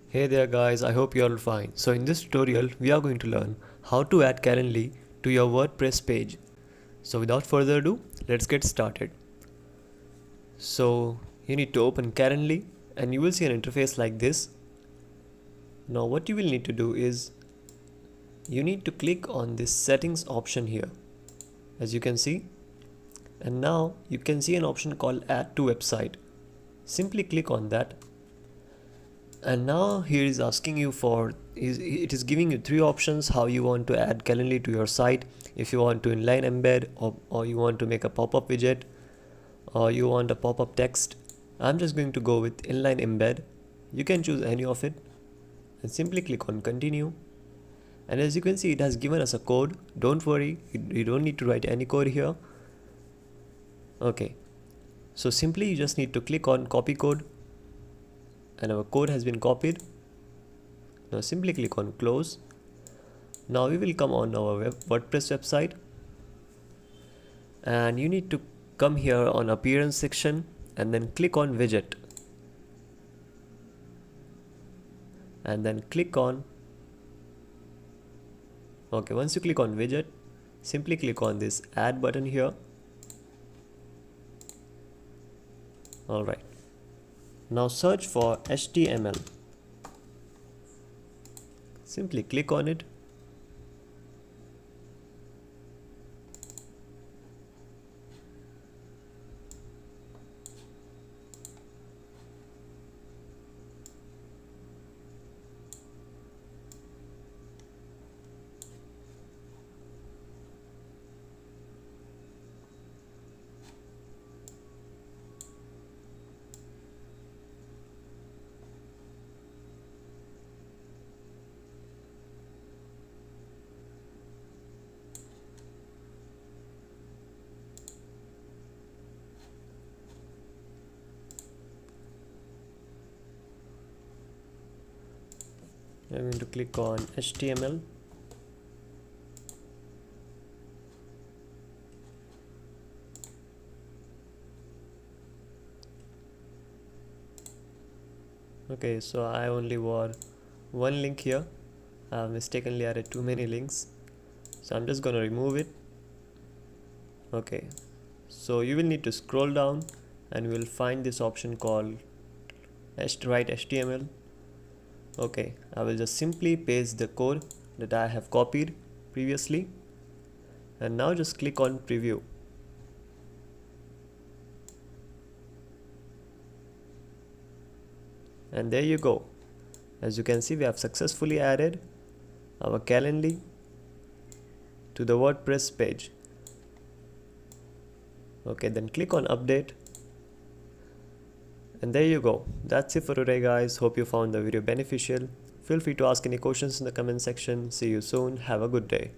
Hey there guys, I hope you are fine. So in this tutorial, we are going to learn how to add Calendly to your WordPress page. So without further ado, let's get started. So you need to open Calendly and you will see an interface like this. Now what you will need to do is, you need to click on this settings option here, as you can see. And now you can see an option called add to website. Simply click on that. And now here is asking you for, it is giving you three options how you want to add Calendly to your site. If you want to inline embed, or you want to make a pop-up widget, or you want a pop-up text. I'm just going to go with inline embed. You can choose any of it and simply click on continue. And as you can see, it has given us a code. Don't worry, you don't need to write any code here. Okay, so simply you just need to click on copy code, and our code has been copied. Now simply click on close. Now we will come on our WordPress website, and you need to come here on appearance section and then click on widget, and then click on, okay, once you click on widget, simply click on this add button here. Alright, now search for HTML. Simply click on it. I'm going to click on HTML. Okay, so I only want one link here. I have mistakenly added too many links, so I'm just gonna remove it. Okay, so you will need to scroll down and you will find this option called write HTML. Okay, I will just simply paste the code that I have copied previously, and now just click on preview. And there you go. As you can see, we have successfully added our Calendly to the WordPress page. Okay, then click on update. And there you go. That's it for today guys. Hope you found the video beneficial. Feel free to ask any questions in the comment section. See you soon. Have a good day.